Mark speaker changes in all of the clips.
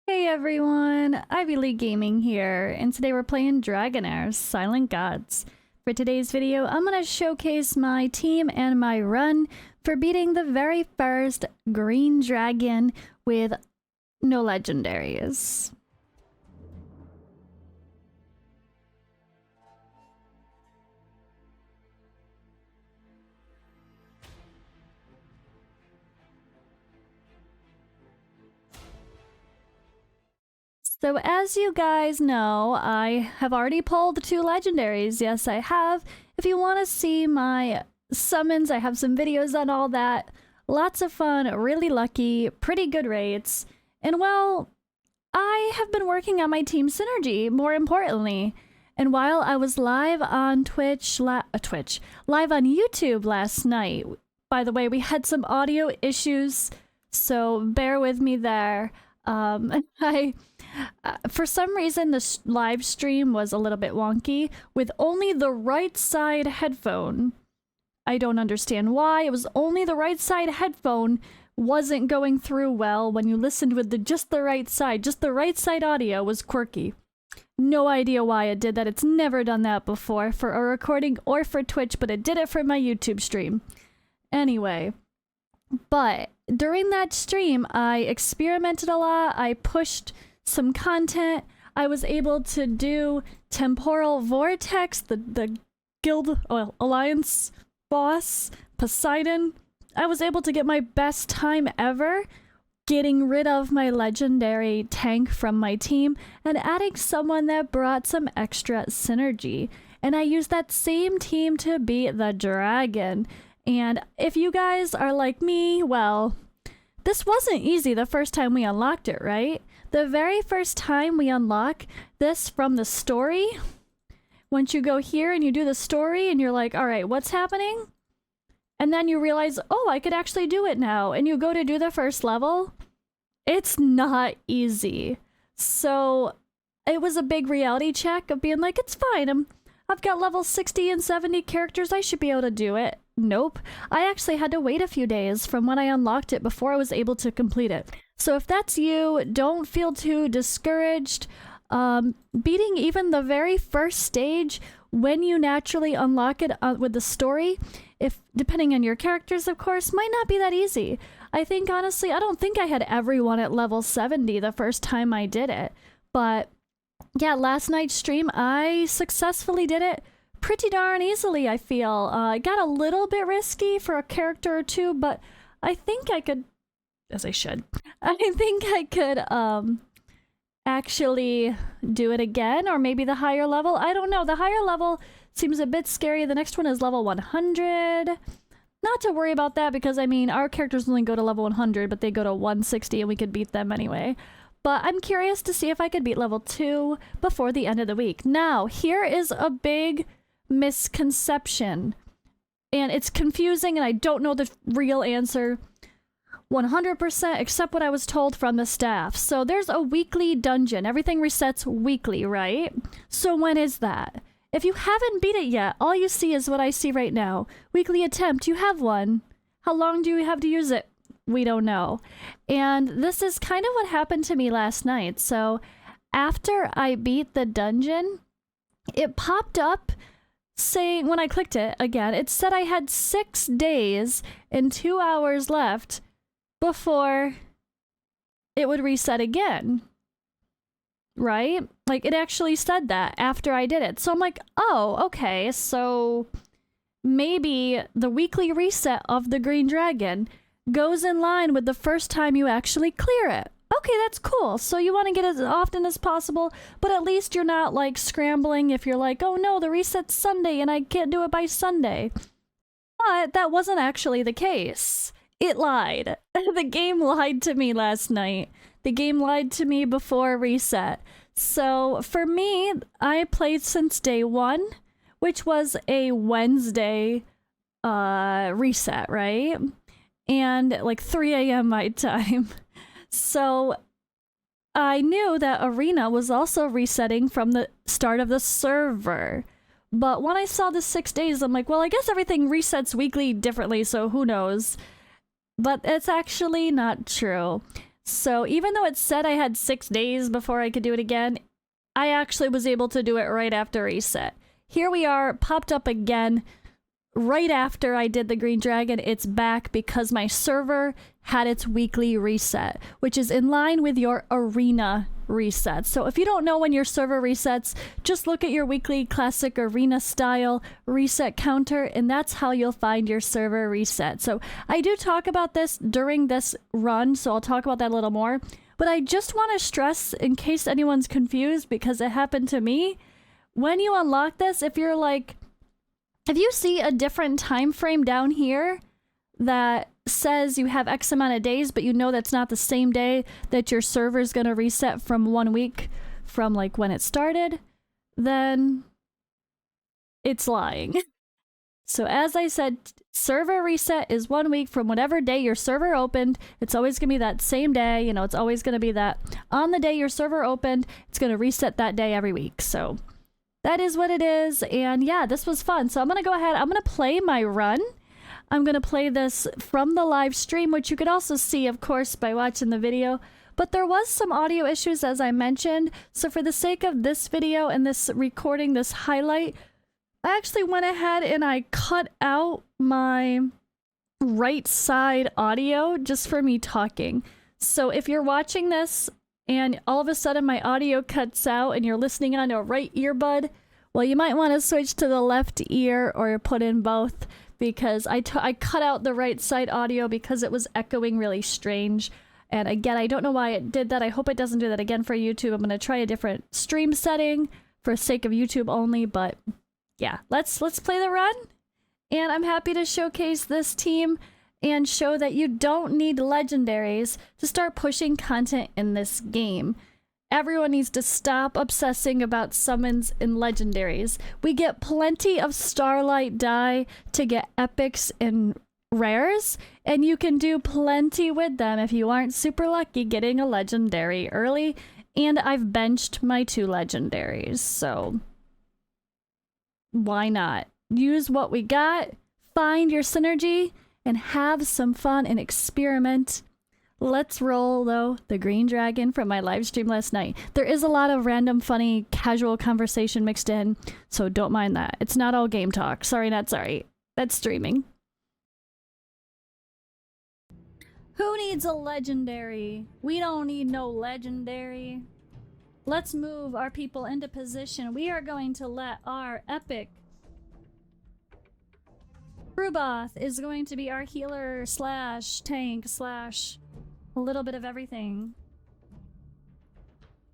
Speaker 1: Hey everyone, Ivy League Gaming here, and today we're playing Dragonheir, Silent Gods. For today's video, I'm going to showcase my team and my run for beating the very first green dragon with no legendaries. So as you guys know, I have already pulled 2 legendaries. Yes, I have. If you want to see my summons, I have some videos on all that. Lots of fun, really lucky, pretty good rates. And well, I have been working on my team synergy, more importantly. And while I was live on live on YouTube last night, by the way, we had some audio issues, so bear with me there. For some reason, the live stream was a little bit wonky with only the right side headphone. I don't understand why. It was only the right side headphone wasn't going through well when you listened with just the right side. Just the right side audio was quirky. No idea why it did that. It's never done that before for a recording or for Twitch, but it did it for my YouTube stream. Anyway, but during that stream, I experimented a lot. I pushed some content. I was able to do Temporal Vortex, the Guild Alliance boss, Poseidon. I was able to get my best time ever getting rid of my legendary tank from my team and adding someone that brought some extra synergy. And I used that same team to beat the dragon. And if you guys are like me, well, this wasn't easy the first time we unlocked it, right? The very first time we unlock this from the story, once you go here and you do the story and you're like, all right, what's happening? And then you realize, oh, I could actually do it now. And you go to do the first level. It's not easy. So it was a big reality check of being like, it's fine. I've got level 60 and 70 characters. I should be able to do it. Nope. I actually had to wait a few days from when I unlocked it before I was able to complete it. So if that's you, don't feel too discouraged. Beating even the very first stage when you naturally unlock it with the story, if depending on your characters, of course, might not be that easy. I think, honestly, I don't think I had everyone at level 70 the first time I did it. But yeah, last night's stream, I successfully did it pretty darn easily, I feel. It got a little bit risky for a character or two, but I think I could, as I should, I think I could actually do it again, or maybe the higher level. I don't know. The higher level seems a bit scary. The next one is level 100. Not to worry about that because, I mean, our characters only go to level 100, but they go to 160 and we could beat them anyway. But I'm curious to see if I could beat level 2 before the end of the week. Now, here is a big misconception, and it's confusing and I don't know the real answer 100% except what I was told from the staff. So there's a weekly dungeon. Everything resets weekly, right? So when is that? If you haven't beat it yet, all you see is what I see right now. Weekly attempt, you have one. How long do you have to use it? We don't know. And this is kind of what happened to me last night. So after I beat the dungeon, it popped up saying, when I clicked it again, it said I had 6 days and 2 hours left before it would reset again. Right? Like, it actually said that after I did it. So I'm like, oh, okay, so maybe the weekly reset of the green dragon goes in line with the first time you actually clear it. Okay, that's cool. So you want to get as often as possible, but at least you're not like scrambling if you're like, oh no, the reset's Sunday and I can't do it by Sunday. But that wasn't actually the case. It lied. The game lied to me last night. The game lied to me before reset. So for me, I played since day 1, which was a Wednesday reset, right? And like 3 a.m. my time. So I knew that Arena was also resetting from the start of the server. But when I saw the 6 days, I'm like, well, I guess everything resets weekly differently, so who knows? But it's actually not true. So even though it said I had 6 days before I could do it again, I actually was able to do it right after reset. Here we are, popped up again. Right after I did the green dragon, it's back because my server had its weekly reset, which is in line with your arena reset. So if you don't know when your server resets, just look at your weekly classic arena style reset counter, and that's how you'll find your server reset. So I do talk about this during this run, so I'll talk about that a little more. But I just want to stress, in case anyone's confused, because it happened to me, when you unlock this, if you're like, if you see a different time frame down here that says you have X amount of days, but you know that's not the same day that your server's going to reset from 1 week from like when it started, then it's lying. So as I said, server reset is 1 week from whatever day your server opened. It's always going to be that same day. You know, it's always going to be that on the day your server opened, it's going to reset that day every week. So that is what it is. And yeah, this was fun. So I'm going to go ahead. I'm going to play my run. I'm going to play this from the live stream, which you could also see, of course, by watching the video. But there was some audio issues, as I mentioned. So for the sake of this video and this recording, this highlight, I actually went ahead and I cut out my right side audio just for me talking. So if you're watching this and all of a sudden my audio cuts out and you're listening on a right earbud, well, you might want to switch to the left ear or put in both, because I cut out the right side audio because it was echoing really strange. And again, I don't know why it did that. I hope it doesn't do that again for YouTube. I'm going to try a different stream setting for sake of YouTube only, but yeah, let's play the run. And I'm happy to showcase this team and show that you don't need legendaries to start pushing content in this game. Everyone needs to stop obsessing about summons and legendaries. We get plenty of Starlight dye to get epics and rares, and you can do plenty with them if you aren't super lucky getting a legendary early. And I've benched my 2 legendaries, so why not? Use what we got, find your synergy, and have some fun and experiment. Let's roll, though, the green dragon from my live stream last night. There is a lot of random, funny, casual conversation mixed in, so don't mind that. It's not all game talk. Sorry, not sorry. That's streaming. Who needs a legendary? We don't need no legendary. Let's move our people into position. We are going to let our epic Rubath is going to be our healer slash tank slash a little bit of everything.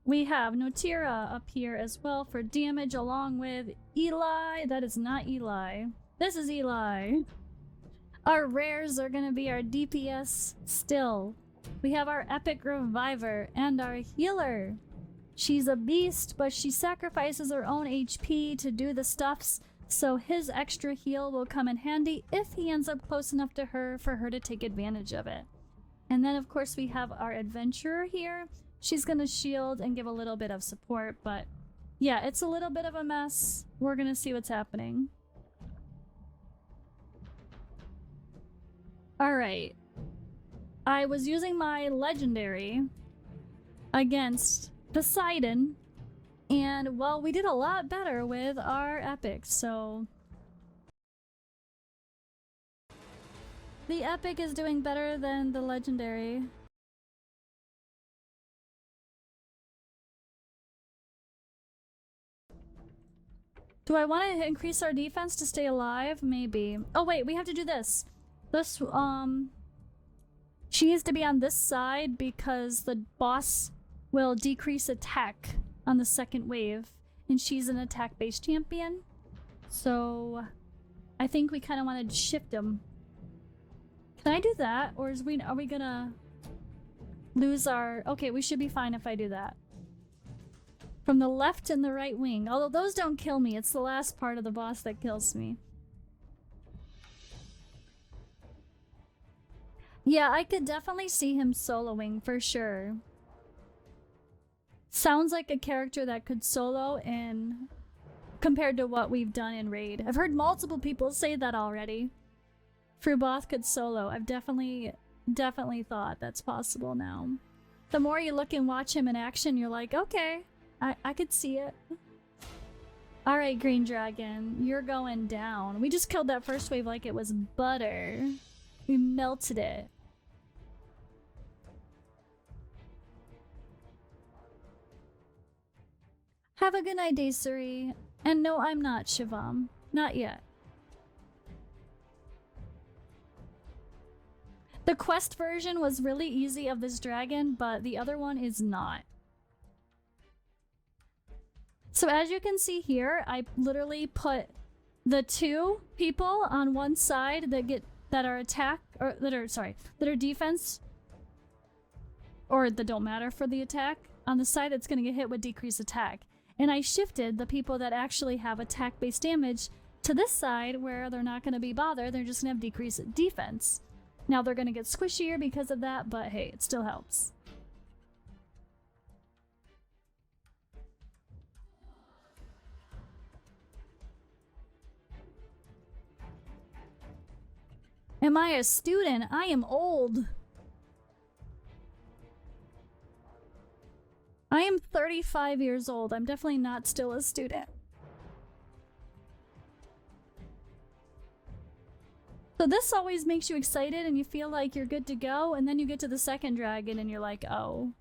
Speaker 1: We have Notira up here as well for damage, along with Eli. That is not Eli. This is Eli. Our rares are going to be our DPS still. We have our epic reviver and our healer. She's a beast, but she sacrifices her own HP to do the stuffs, so his extra heal will come in handy if he ends up close enough to her for her to take advantage of it. And then, of course, we have our adventurer here. She's going to shield and give a little bit of support, but yeah, it's a little bit of a mess. We're going to see what's happening. Alright. I was using my legendary against Poseidon, and well, we did a lot better with our epic, so the epic is doing better than the legendary. Do I want to increase our defense to stay alive? Maybe. Oh wait, we have to do this. This, she needs to be on this side because the boss will decrease attack on the second wave, and she's an attack-based champion. So I think we kind of want to shift him. Can I do that, or are we gonna lose our... Okay, we should be fine if I do that. From the left and the right wing. Although those don't kill me, it's the last part of the boss that kills me. Yeah, I could definitely see him soloing for sure. Sounds like a character that could solo in compared to what we've done in Raid. I've heard multiple people say that already. Fruboth could solo. I've definitely thought that's possible now. The more you look and watch him in action, you're like, okay, I could see it. Alright, Green Dragon, you're going down. We just killed that first wave like it was butter. We melted it. Have a good night, Daisuri. And no, I'm not, Shivam. Not yet. The quest version was really easy of this dragon, but the other one is not. So as you can see here, I literally put the two people on one side that are attack or that are defense or that don't matter for the attack on the side that's going to get hit with decreased attack. And I shifted the people that actually have attack-based damage to this side where they're not going to be bothered. They're just going to have decreased defense. Now they're going to get squishier because of that, but hey, it still helps. Am I a student? I am old. I am 35 years old. I'm definitely not still a student. So this always makes you excited and you feel like you're good to go, and then you get to the second dragon and you're like, oh.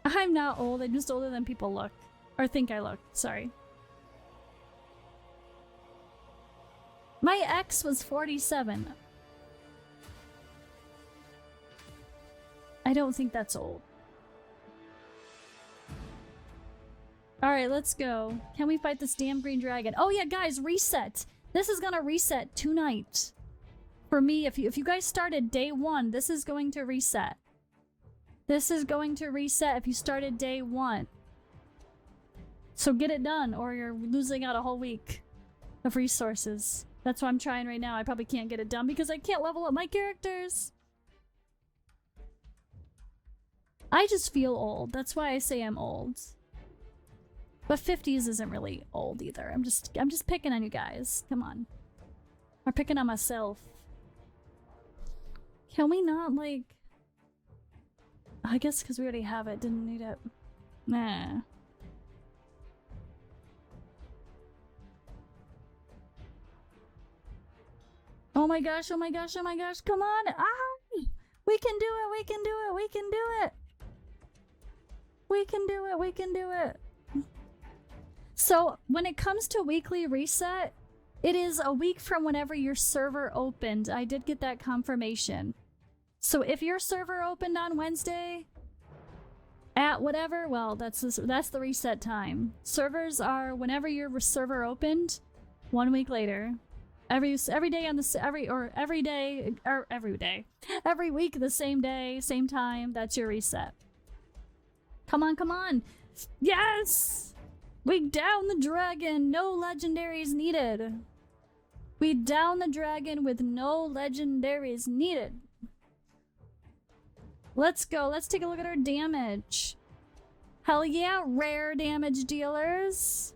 Speaker 1: I'm not old, I'm just older than people look. Or think I look, sorry. My ex was 47. I don't think that's old. Alright, let's go. Can we fight this damn green dragon? Oh yeah, guys, reset! This is gonna reset tonight. For me, if you guys started day 1, this is going to reset. This is going to reset if you started day 1. So get it done, or you're losing out a whole week of resources. That's what I'm trying right now. I probably can't get it done because I can't level up my characters. I just feel old. That's why I say I'm old. But 50s isn't really old either. I'm just picking on you guys. Come on. I'm picking on myself. Can we not, like... I guess because we already have it. Didn't need it. Nah. Oh my gosh, oh my gosh, oh my gosh, come on! Ah! We can do it, we can do it, we can do it! We can do it, we can do it! So, when it comes to weekly reset, it is a week from whenever your server opened. I did get that confirmation. So if your server opened on Wednesday, at whatever, well, that's the reset time. Servers are whenever your server opened, 1 week later. Every day on the every week the same day, same time. That's your reset. Come on, come on! Yes! We down the dragon. No legendaries needed. We down the dragon with no legendaries needed. Let's go. Let's take a look at our damage. Hell yeah, rare damage dealers.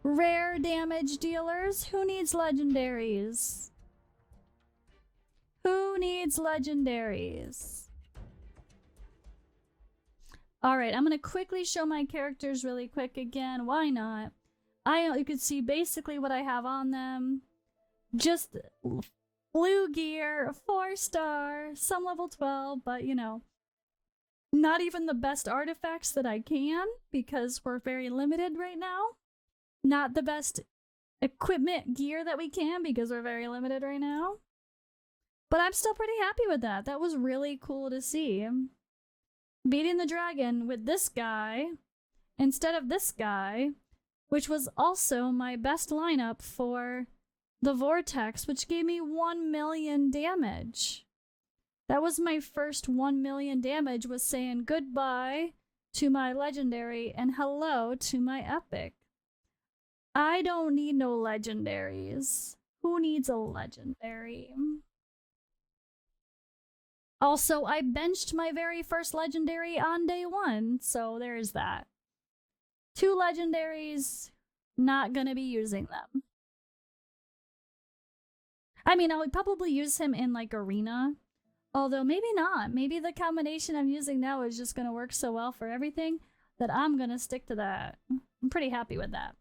Speaker 1: Rare damage dealers. Who needs legendaries? Who needs legendaries? Alright, I'm gonna quickly show my characters really quick again. Why not? You can see basically what I have on them. Just blue gear, 4-star, some level 12, but you know, not even the best artifacts that I can because we're very limited right now. Not the best equipment gear that we can because we're very limited right now. But I'm still pretty happy with that. That was really cool to see. Beating the dragon with this guy instead of this guy, which was also my best lineup for the vortex, which gave me 1 million damage. That was my first 1 million damage, was saying goodbye to my legendary and hello to my epic. I don't need no legendaries. Who needs a legendary? Also, I benched my very first legendary on day 1, so there's that. 2 legendaries, not gonna be using them. I mean, I would probably use him in like arena, although maybe not. Maybe the combination I'm using now is just gonna work so well for everything that I'm gonna stick to that. I'm pretty happy with that.